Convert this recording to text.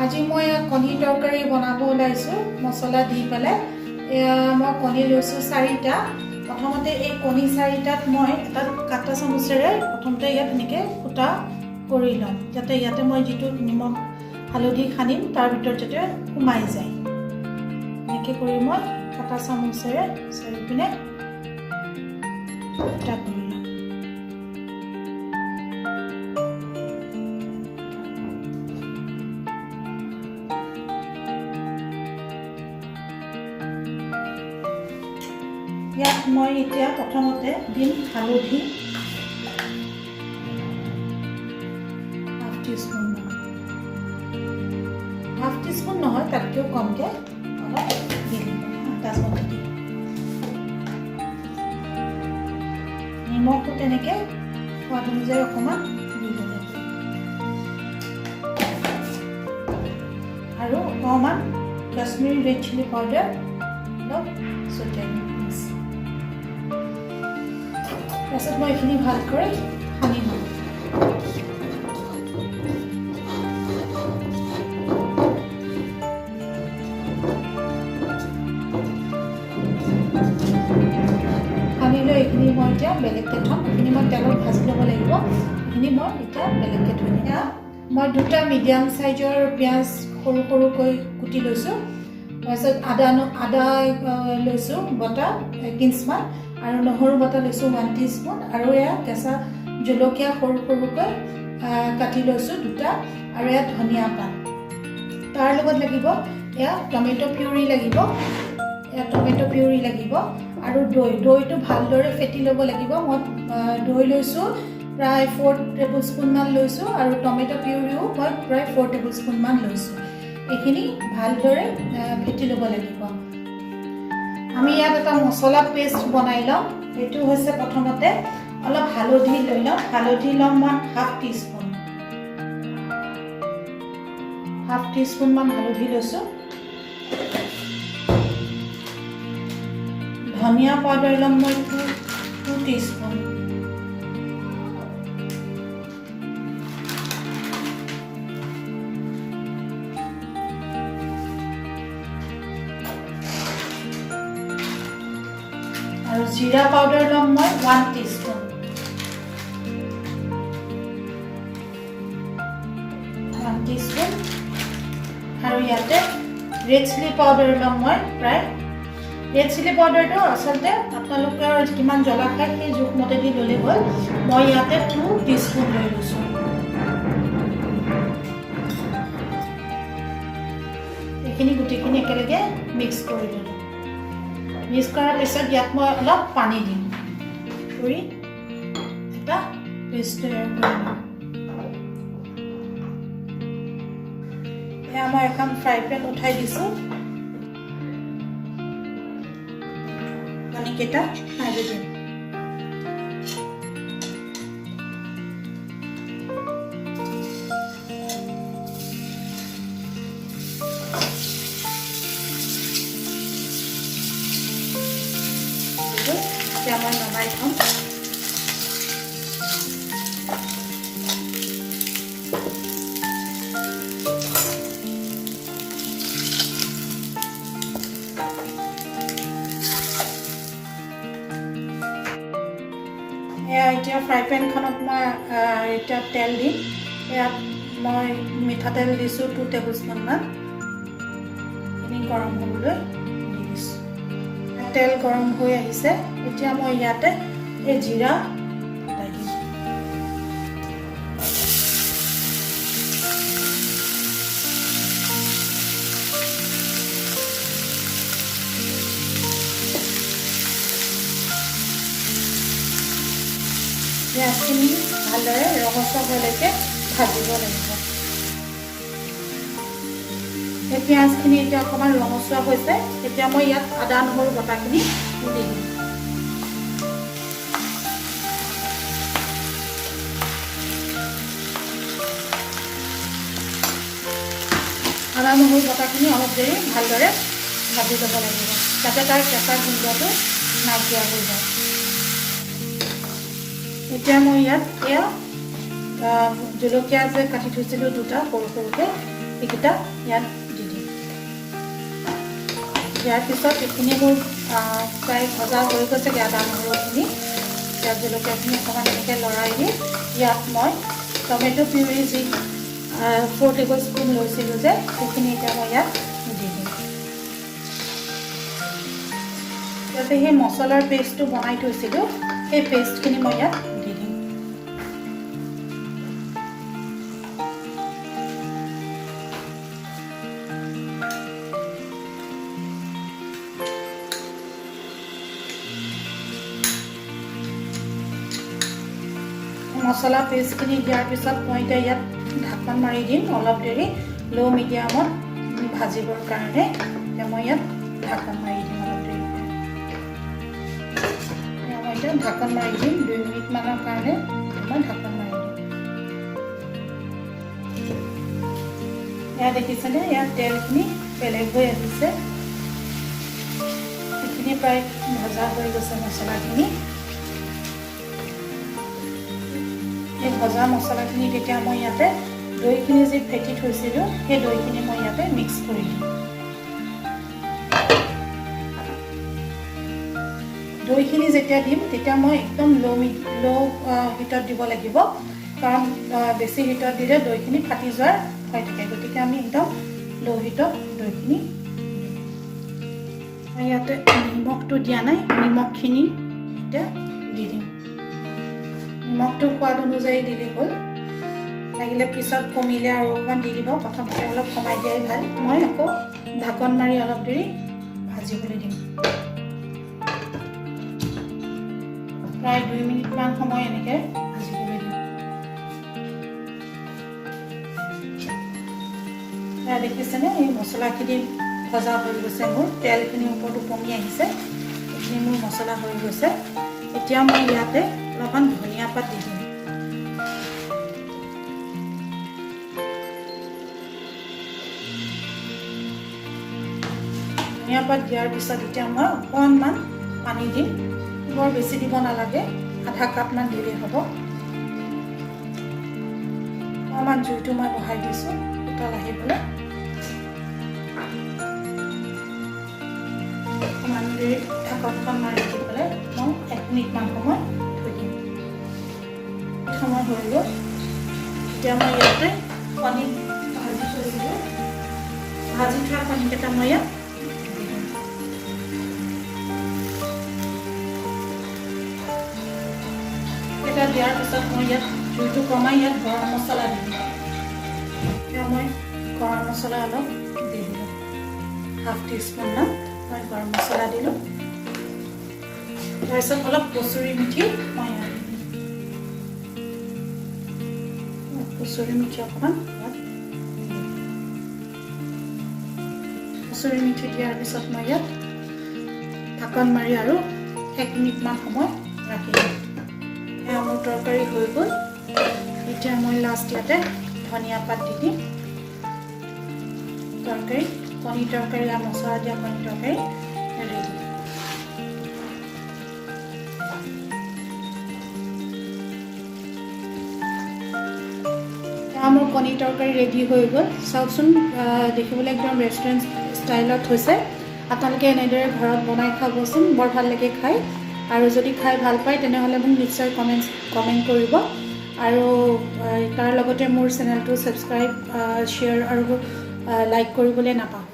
আজি মই কণী তৰকাৰী বনাব ওলাইছো মছলা দি পেলাই মই কণী লৈছো 4টা প্ৰথমতে এই কণী 4টাত মই এটা কাটা চামুচেৰে প্ৰথমতে ইয়াত এনেকে ফুটা কৰি লম যাতে ইয়াতে মই যেটো নিমখ হালধি খানিম তাৰ ভিতৰত যাতে সোমাই যায় এনেকে কৰি মই কাটা চামুচেৰে চাৰিপিনে ফুটা কৰি লম ইয়াত মই এতিয়া প্ৰথমতে দিম হালধি হাফ টিস্পুন নহয় তাতকৈ কমকে অলপ দিম আন্দাজমতে দিম নিমখটো তেনেকে সোৱাদ অনুযায়ী অকণমান দি ল'ব আৰু অকণমান কাশ্মীৰী ৰেড চিলি পাউডাৰ অলপ ছটিয়াই দিম তাৰপিছত মই এইখিনি ভালকৈ সানি লম সানি লৈ এইখিনি মই এতিয়া বেলেগকৈ থ'ম এইখিনি মই তেলত ভাজি ল'ব লাগিব এইখিনি মই এতিয়া বেলেগকৈ থৈ দিম মই 2টা মিডিয়াম চাইজৰ পিঁয়াজ সৰু সৰুকৈ কুটি লৈছোঁ তাৰপিছত আদা লৈছোঁ বটা 1 ইঞ্চমান আৰু নহৰু বটা লৈছোঁ 1 টিস্পুন আৰু এয়া কেঁচা জলকীয়া সৰু সৰুকৈ কাটি লৈছোঁ 2টা আৰু এয়া ধনিয়া পাত তাৰ লগত লাগিব এয়া টমেটো পিউৰি লাগিব আৰু দৈটো ভালদৰে ফেটি ল'ব লাগিব মই দৈ লৈছোঁ প্ৰায় 4 টেবুলস্পুন মান লৈছোঁ আৰু টমেটো পিউৰিও মই প্ৰায় 4 টেবুলস্পুন মান লৈছোঁ এইখিনি ভালদৰে ফেটি ল'ব লাগিব আমি ইয়াত এটা মছলা পেষ্ট বনাই লম এটো হৈছে প্ৰথমতে অলপ হালধি লৈ লম হালধি লম মই হাফ টিস্পুন মান হালধি লৈছোঁ ধনিয়া পাউডাৰ লম মই 2 টিস্পুন আৰু জিৰা পাউডাৰ লম মই 1 টিস্পুন আৰু ইয়াতে ৰেড চিলি পাউডাৰ লম মই প্ৰায় ৰেড চিলি পাউডাৰটো আচলতে আপোনালোকৰ কিমান জ্বলা খায় সেই জোখমতে দি ল'লে হ'ল মই ইয়াতে 2 টিস্পুন লৈ লৈছোঁ এইখিনি গোটেইখিনি একেলগে মিক্স কৰি ল'লোঁ মিক্স কৰাৰ পিছত ইয়াত মই অলপ পানী দিম কৰি এটা পেষ্ট তৈয়াৰ কৰিম এয়া মই এখন ফ্ৰাই পেন উঠাই দিছোঁ পানীকেইটা ভাজি দিম এতিয়া মই নমাই থ'ম এতিয়া ফ্ৰাই পেনখনত মই এতিয়া তেল দিম ইয়াত মই মিঠাতেল দিছোঁ 2 টেবুলস্পুন মান এনে গৰম হ'বলৈ দি দিছোঁ তেল গৰম হৈ আহিছে এতিয়া মই ইয়াতে এই জিৰা দি দিম পিঁয়াজখিনি ভালদৰে ৰঙচুৱা হোৱালৈকে ভাজিব লাগিব এই পিঁয়াজখিনি এতিয়া অকণমান ৰঙচুৱা হৈছে এতিয়া মই ইয়াত আদা নহৰু বটাখিনি দি দিম আদা নহৰু বটাখিনি অলপ দেৰি ভালদৰে ভাজি ল'ব লাগিব যাতে তাৰ কেঁচা গোন্ধটো নাইকিয়া হৈ যায় এতিয়া মই ইয়াত এয়া জলকীয়া যে কাটি থৈছিলোঁ 2টা সৰু সৰুকৈ এইকেইটা ইয়াত দি দিম ইয়াৰ পিছত এইখিনি মোৰ প্ৰায় ভজা হৈ গৈছে আদা নহৰুখিনি পিঁয়াজ জলকীয়াখিনি অকণমান এনেকৈ লৰাই দি ইয়াত মই টমেটো পিউৰি যি 4 টেবুলস্পুন লৈছিলোঁ যে সেইখিনি এতিয়া মই ইয়াত দি দিম ইয়াতে সেই মছলাৰ পেষ্টটো বনাই থৈছিলোঁ সেই পেষ্টখিনি মই ইয়াত দি দিম মছলা পেষ্টখিনি দিয়াৰ পিছত মই এতিয়া ইয়াত ঢাকন মাৰি দিম অলপ দেৰি লো মিডিয়ামত ভাজিবৰ কাৰণে এতিয়া মই ইয়াত ঢাকন মাৰি দিম অলপ দেৰি মই এতিয়া ঢাকন মাৰি দিম 2 মিনিট মানৰ কাৰণে মই ঢাকন মাৰি দিম এয়া দেখিছেনে ইয়াত তেলখিনি বেলেগ হৈ আহিছে এইখিনি প্ৰায় ভজা হৈ গৈছে মছলাখিনি এই ভজা মছলাখিনি তেতিয়া মই ইয়াতে দৈখিনি যে ফেটি থৈছিলোঁ সেই দৈখিনি মই ইয়াতে মিক্স কৰি দিম দৈখিনি যেতিয়া দিম তেতিয়া মই একদম লো হিটত দিব লাগিব কাৰণ বেছি হিটত দিলে দৈখিনি ফাটি যোৱাৰ ভয় থাকে গতিকে আমি একদম লো হিটত দৈখিনি ইয়াতে নিমখটো দিয়া নাই নিমখখিনি এতিয়া দি দিম নিমখটো সোৱাদ অনুযায়ী দিলে হ'ল লাগিলে পিছত কমিলে আৰু অকণমান দি দিব প্ৰথমতে অলপ কমাই দিয়াই ভাল মই আকৌ ঢাকন মাৰি অলপ দেৰি ভাজিবলৈ দিম প্ৰায় 2 মিনিটমান সময় এনেকৈ ভাজিবলৈ দিম এয়া দেখিছেনে এই মছলাখিনি ভজা হৈ গৈছে মোৰ তেলখিনি ওপৰত উপঙি আহিছে এইখিনি মোৰ মছলা হৈ গৈছে এতিয়া মই ইয়াতে অলপমান ধনিয়া পাত দি দিম ধনিয়া পাত দিয়াৰ পিছত এতিয়া মই অকণমান পানী দিম বৰ বেছি দিব নালাগে আধা কাপমান দিলেই হ'ব অকণমান জুইটো মই বহাই দিছোঁ উতল আহিবলৈ অকণমান দেৰি ঢাকনখন মাৰি দি পেলাই মই 1 মিনিটমান সময় থৈ দিম সময় হৈ গ'ল এতিয়া মই ইয়াতে কণী ভাজি থৈছিলোঁ ভাজি থোৱা কণীকেইটা মই ইয়াত এটা দিয়াৰ পিছত মই ইয়াত জুইটো কমাই ইয়াত গৰম মছলা দি দিম এতিয়া মই গৰম মছলা অলপ দি দিলোঁ ½ টিস্পুনমান মই গৰম মছলা দিলোঁ তাৰপিছত অলপ কচুৰি মিঠি মই ইয়াত কচুৰি মিঠি অকণমান কচুৰি মিঠি দিয়াৰ পিছত মই ইয়াত ঢাকন মাৰি আৰু 1 মিনিটমান সময় ৰাখি দিম এয়া মোৰ তৰকাৰী হৈ গ'ল এতিয়া মই লাষ্ট ইয়াতে ধনিয়া পাত দি দিম তৰকাৰী কণী তৰকাৰী আৰু মছলা দিয়া কণী তৰকাৰী ৰেডি মোৰ কণী তৰকাৰী ৰেডি হৈ গ'ল চাওকচোন দেখিবলৈ একদম ৰেষ্টুৰেণ্ট ষ্টাইলত হৈছে আপোনালোকে এনেদৰে ঘৰত বনাই খাবচোন বৰ ভাল লাগে খাই আৰু যদি খাই ভাল পায় তেনেহ'লে মোক নিশ্চয় কমেণ্ট কৰিব আৰু তাৰ লগতে মোৰ চেনেলটো ছাবস্ক্ৰাইব শ্বেয়াৰ আৰু লাইক কৰিবলৈ নাপাহৰিব